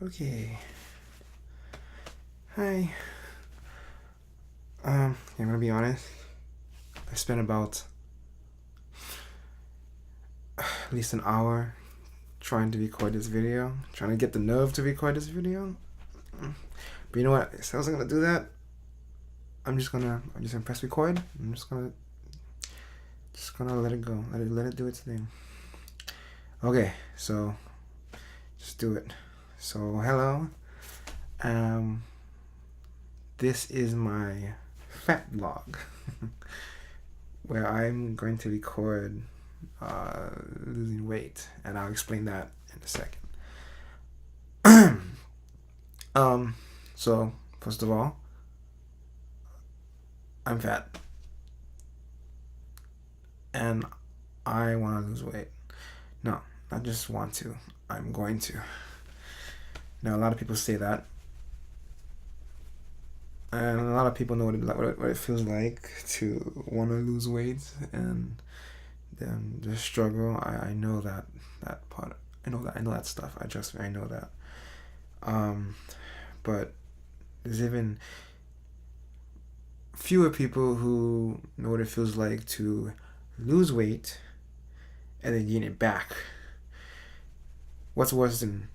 Okay. Hi. I'm gonna be honest. I spent about at least an hour trying to record this video, trying to get the nerve to record this video. But you know what? If I wasn't gonna do that, I'm just gonna press record. I'm just gonna let it go. Let it do its thing. Okay, so just do it. So hello. Um, this is my fat vlog where I'm going to record losing weight, and I'll explain that in a second. So first of all, I'm fat and I want to lose weight. No, not just want to. I'm going to. Now, a lot of people say that, and a lot of people know what it feels like to want to lose weight and then just struggle. I know that part. I know that stuff. I know that. But there's even fewer people who know what it feels like to lose weight and then gain it back. What's worse than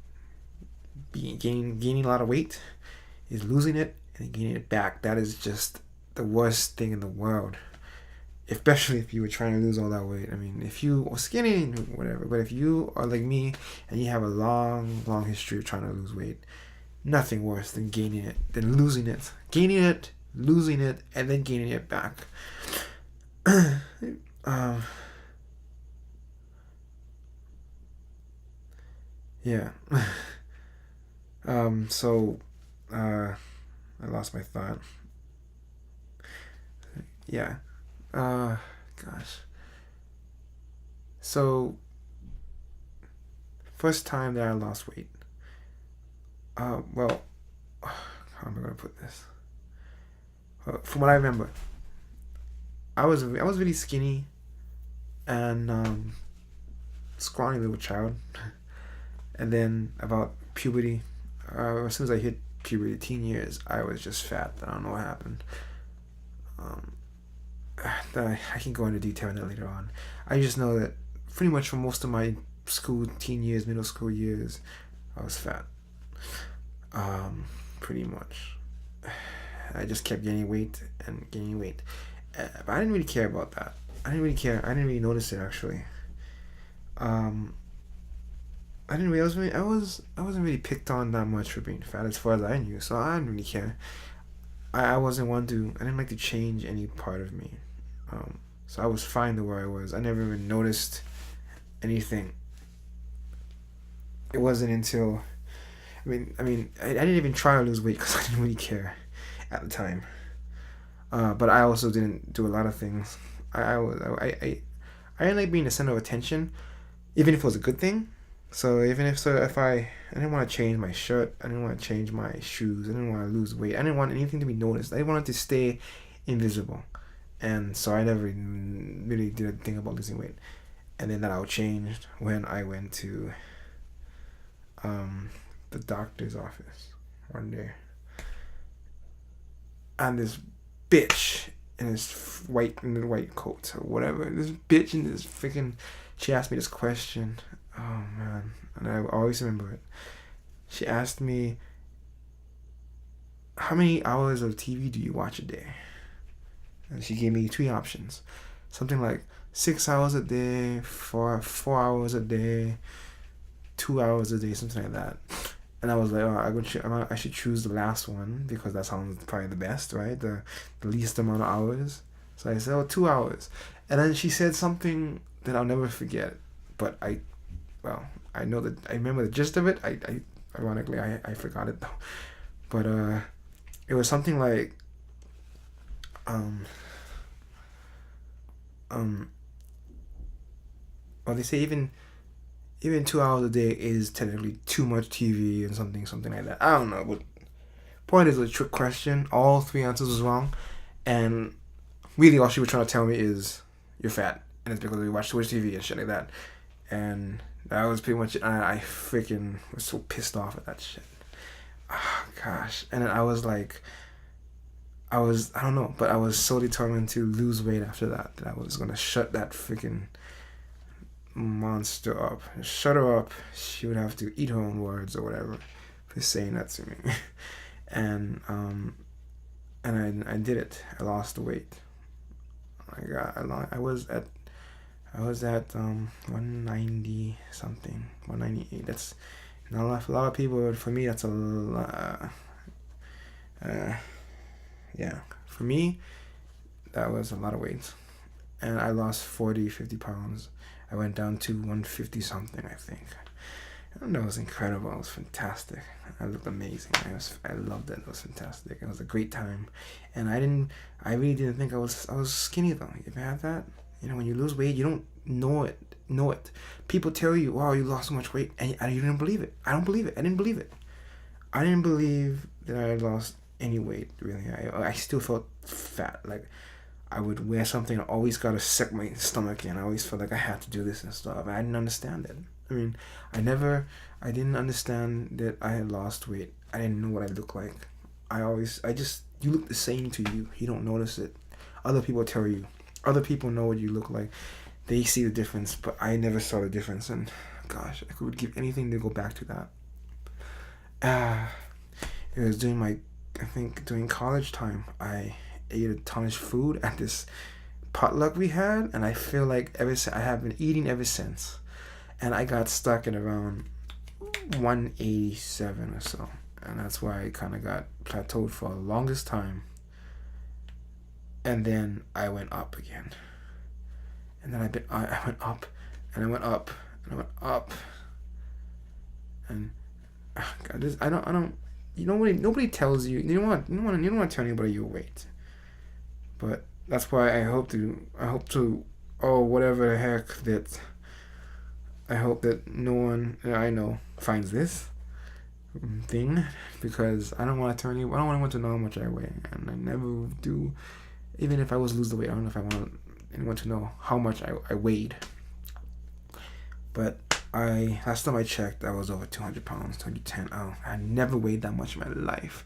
gaining a lot of weight is losing it and gaining it back. That is just the worst thing in the world. Especially if you were trying to lose all that weight. I mean, if you are skinny, whatever. But if you are like me and you have a long history of trying to lose weight, nothing worse than losing it. Gaining it, losing it, and then gaining it back. Yeah. So, I lost my thought. Yeah. Gosh. So, first time that I lost weight. Well, how am I gonna put this? From what I remember, I was really skinny and scrawny little child, and then about puberty, as soon as I hit puberty, teen years, I was just fat. I don't know what happened. I can go into detail on that later on. I just know that pretty much for most of my teen years, middle school years, I was fat. Pretty much. I just kept gaining weight and gaining weight. But I didn't really care about that. I didn't really care. I didn't really notice it actually. I didn't really. I wasn't really picked on that much for being fat as far as I knew. So I didn't really care. I wasn't one to. I didn't like to change any part of me. So I was fine the way I was. I never even noticed anything. It wasn't until. I didn't even try to lose weight because I didn't really care at the time. But I also didn't do a lot of things. I didn't like being the center of attention, even if it was a good thing. So if I didn't want to change my shirt, I didn't want to change my shoes, I didn't want to lose weight, I didn't want anything to be noticed. I wanted to stay invisible, and so I never really did a thing about losing weight. And then that all changed when I went to the doctor's office one day, and this bitch in his white coat or whatever. This bitch in this freaking. She asked me this question. Oh man, and I always remember it. She asked me, "How many hours of TV do you watch a day?" And she gave me three options, something like 6 hours a day, 4 hours a day, 2 hours a day, something like that. And I was like, oh, I should choose the last one because that sounds probably the best, right? The least amount of hours. So I said, oh, 2 hours. And then she said something that I'll never forget. But I know that I remember the gist of it. Ironically, I forgot it though. But it was something like, well, they say even 2 hours a day is technically too much TV and something like that. I don't know, but point is a trick question. All three answers was wrong, and really all she was trying to tell me is you're fat, and it's because you watch too much TV and shit like that. And That was pretty much it. I freaking was so pissed off at that shit. Oh, gosh. And then I was like, I don't know, but I was so determined to lose weight after that I was gonna shut that freaking monster up. Shut her up. She would have to eat her own words or whatever for saying that to me. and I did it. I lost the weight. I was at 190 something, 198. That's not a lot of people, but for me that's a lot. Yeah, for me that was a lot of weight, and I lost 50 pounds. I went down to 150 something, I think. And that was incredible. It was fantastic. I looked amazing. I loved it. It was fantastic. It was a great time, and I really didn't think I was skinny though. You ever had that? You know, when you lose weight, you don't know it. People tell you, "Wow, you lost so much weight," and you didn't believe it. I don't believe it. I didn't believe it. I didn't believe that I had lost any weight. Really, I still felt fat. Like I would wear something. I always gotta suck my stomach in. I always felt like I had to do this and stuff. I didn't understand it. I mean, I didn't understand that I had lost weight. I didn't know what I looked like. You look the same to you. You don't notice it. Other people tell you. Other people know what you look like. They see the difference, but I never saw the difference. And gosh, I would give anything to go back to that. It was during college time. I ate a ton of food at this potluck we had, and I feel like I have been eating ever since. And I got stuck at around 187 or so, and that's why I kind of got plateaued for the longest time. And then I went up again, and then I went up, and I went up, and I went up, and God, I don't. You know, nobody tells you. You don't want to tell anybody your weight, but that's why I hope to. Oh, whatever the heck that. I hope that no one I know finds this thing, because I don't want to anyone to know how much I weigh, and I never do. Even if I was to lose the weight, I don't know if I want anyone to know how much I weighed. But last time I checked, I was over 200 pounds, 210. Oh, I never weighed that much in my life.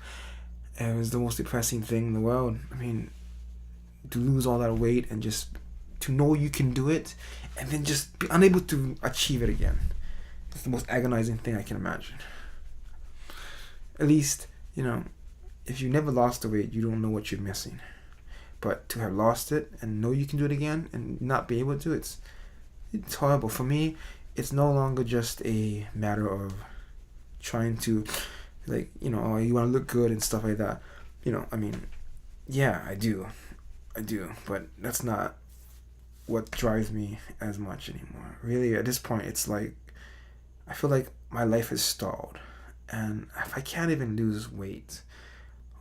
It was the most depressing thing in the world. I mean, to lose all that weight and just to know you can do it, and then just be unable to achieve it again. It's the most agonizing thing I can imagine. At least, you know, if you never lost the weight, you don't know what you're missing. But to have lost it and know you can do it again and not be able to, it's horrible. For me, it's no longer just a matter of trying to, like, you know, you want to look good and stuff like that. You know, I mean, yeah, I do, but that's not what drives me as much anymore. Really, at this point, it's like I feel like my life is stalled, and if I can't even lose weight,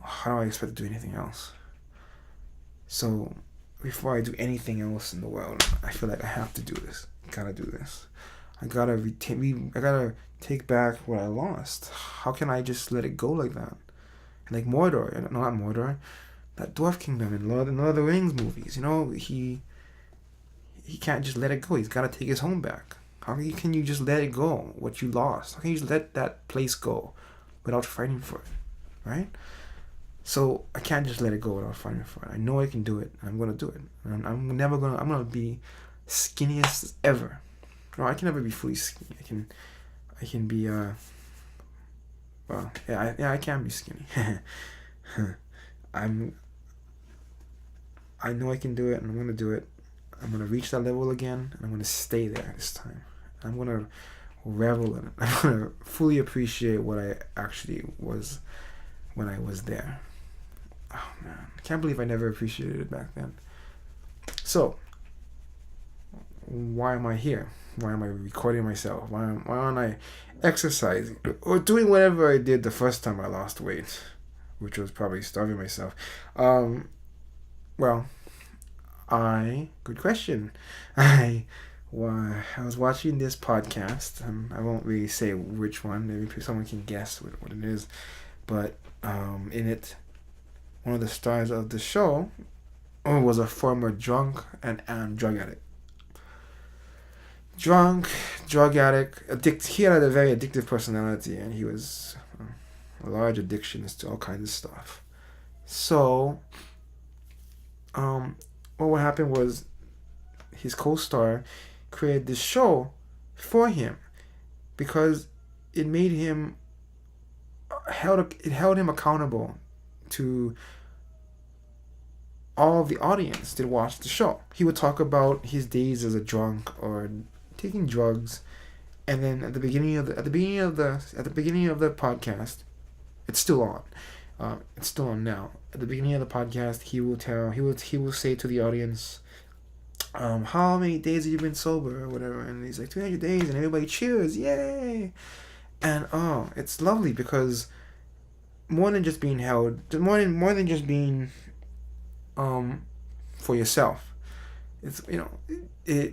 how do I expect to do anything else? So before I do anything else in the world, I feel like I have to do this. Gotta do this. I gotta take back what I lost. How can I just let it go like that? Like Mordor, no, not Mordor, that Dwarf Kingdom in Lord of the Rings movies. You know, he can't just let it go. He's got to take his home back. How can you just let it go, what you lost? How can you just let that place go without fighting for it, right? So I can't just let it go without fighting for it. I know I can do it. I'm going to do it. And I'm going to be skinniest ever. No, I can never be fully skinny. I can be, I can be skinny. I know I can do it, and I'm going to do it. I'm going to reach that level again, and I'm going to stay there this time. I'm going to revel in it. I'm going to fully appreciate what I actually was when I was there. Oh, man. I can't believe I never appreciated it back then. So, why am I here? Why am I recording myself? Why aren't I exercising or doing whatever I did the first time I lost weight, which was probably starving myself? Good question. I was watching this podcast. I won't really say which one. Maybe someone can guess what it is. But in it, one of the stars of the show was a former drunk and drug addict. drunk, drug addict. He had a very addictive personality, and he was a large addictions to all kinds of stuff. So, what would happen was his co-star created this show for him because it made him held him accountable to all of the audience that watched the show. He would talk about his days as a drunk or taking drugs, and then at the beginning of the podcast, it's still on. It's still on now. At the beginning of the podcast, he will say to the audience, how many days have you been sober or whatever, and he's like 200 days, and everybody cheers, yay! And it's lovely because more than just being held, more than just being for yourself, it's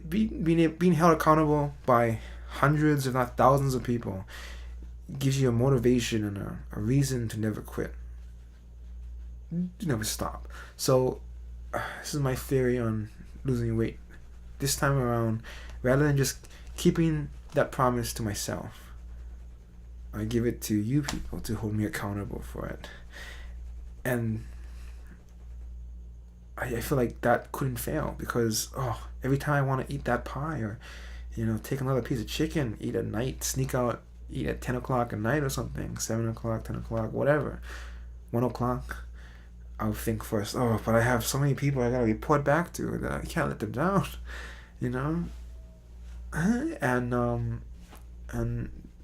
being held accountable by hundreds if not thousands of people gives you a motivation and a reason to never quit, to never stop. So this is my theory on losing weight this time around. Rather than just keeping that promise to myself, I give it to you people to hold me accountable for it. And I feel like that couldn't fail because every time I want to eat that pie or take another piece of chicken, eat at night, sneak out, eat at 10 o'clock at night or something, 7 o'clock, 10 o'clock, whatever, 1 o'clock, I'll think first, but I have so many people I gotta report back to that I can't let them down, and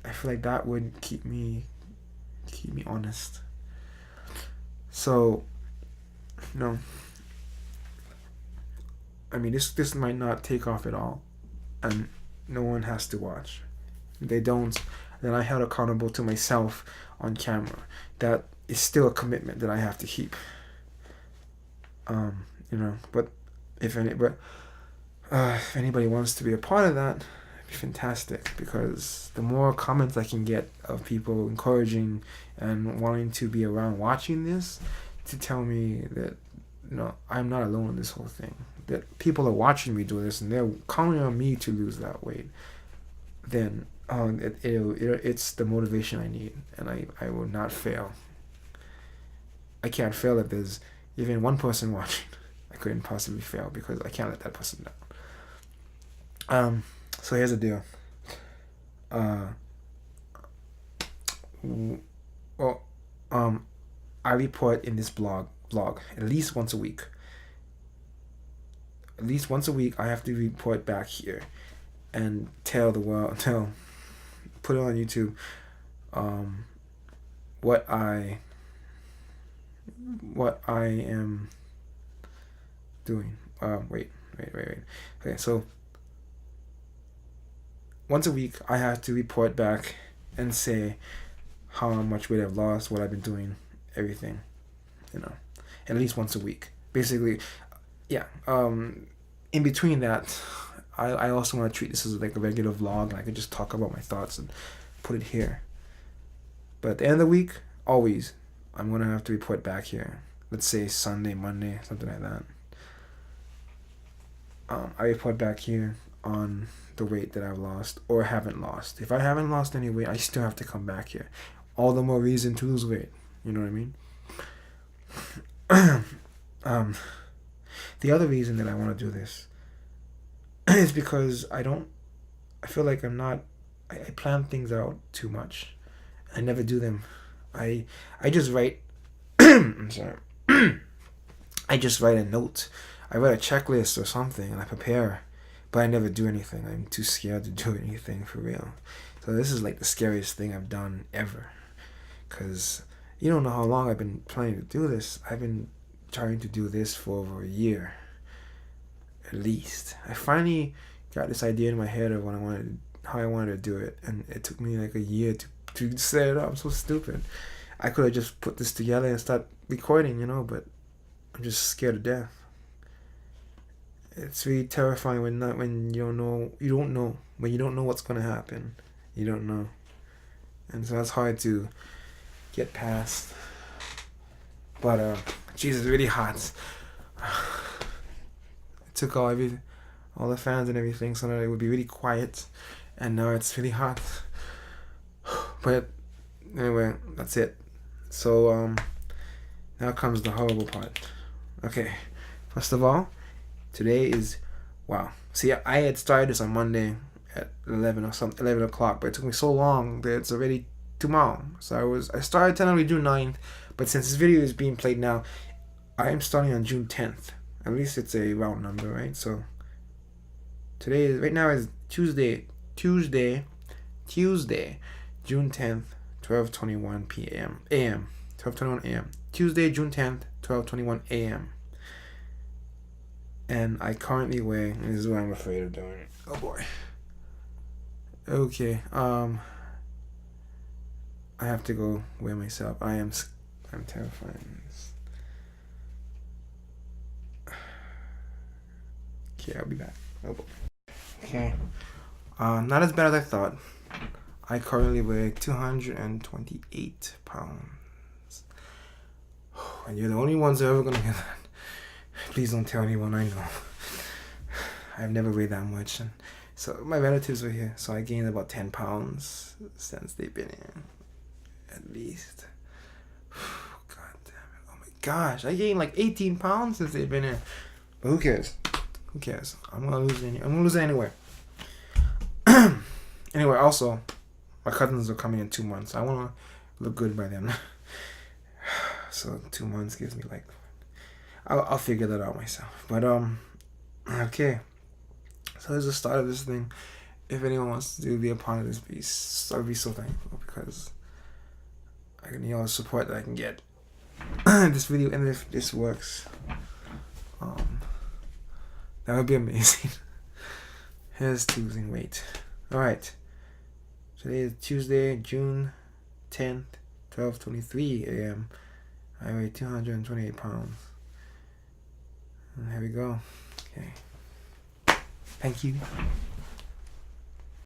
I feel like that would keep me honest. So, I mean, this might not take off at all, and no one has to watch. If they don't, then I held accountable to myself on camera. That is still a commitment that I have to keep. But if anybody wants to be a part of that, it'd be fantastic, because the more comments I can get of people encouraging and wanting to be around watching this, to tell me that I'm not alone in this whole thing, that people are watching me do this and they're counting on me to lose that weight, then it's the motivation I need, and I will not fail. I can't fail if there's even one person watching. I couldn't possibly fail because I can't let that person down. So here's the deal. I report in this blog at least once a week. At least once a week, I have to report back here and tell the world, put it on YouTube, what I am doing. Wait. Okay, so once a week, I have to report back and say how much weight I've lost, what I've been doing, everything, at least once a week. Basically, yeah. In between that, I also want to treat this as like a regular vlog, and I can just talk about my thoughts and put it here. But at the end of the week, always, I'm going to have to report back here. Let's say Sunday, Monday, something like that. I report back here on the weight that I've lost or haven't lost. If I haven't lost any weight, I still have to come back here. All the more reason to lose weight. You know what I mean? The other reason that I want to do this is because I feel like I plan things out too much. I never do them. I just write I'm sorry. I just write a note. I write a checklist or something and I prepare, but I never do anything. I'm too scared to do anything for real. So this is like the scariest thing I've done ever, because you don't know how long I've been planning to do this. I've been trying to do this for over a year, at least. I finally got this idea in my head of how I wanted to do it, and it took me like a year to set it up. I'm so stupid. I could have just put this together and start recording, but I'm just scared to death. It's really terrifying when you don't know what's gonna happen. You don't know, and so that's hard to get past. But Jesus, it's really hot. It took all all the fans and everything, so that it would be really quiet. And now it's really hot. But anyway, that's it. So now comes the horrible part. Okay, first of all, today is, wow. See, I had started this on Monday at 11 o'clock, but it took me so long that it's already tomorrow. So I started technically June 9th, but since this video is being played now, I am starting on June 10th. At least it's a round number, right? So today is, right now is Tuesday, June 10th, 12:21 p.m. a.m. 12:21 a.m. Tuesday, June 10th, 12:21 a.m. And I currently weigh, and this is what I'm afraid of doing. Oh boy. Okay, I have to go weigh myself. I'm terrified. Okay, I'll be back. Oh boy. Okay. Not as bad as I thought. I currently weigh 228 pounds. And you're the only ones who are ever gonna hear that. Please don't tell anyone I know. I've never weighed that much. And so my relatives were here, so I gained about 10 pounds since they've been in. At least. God damn it. Oh my gosh. I gained like 18 pounds since they've been in. But who cares? Who cares? I'm gonna lose it anyway. Anyway, also, my cousins are coming in 2 months. I wanna look good by then. So 2 months gives me like, I'll figure that out myself. But okay. So there's the start of this thing. If anyone wants to be a part of this piece, I'd be so thankful, because I need all the support that I can get. This video, and if this works, that would be amazing. Here's to losing weight. Alright. Today is Tuesday, June 10th, 12:23 a.m. I weigh 228 pounds. And here we go. Okay. Thank you.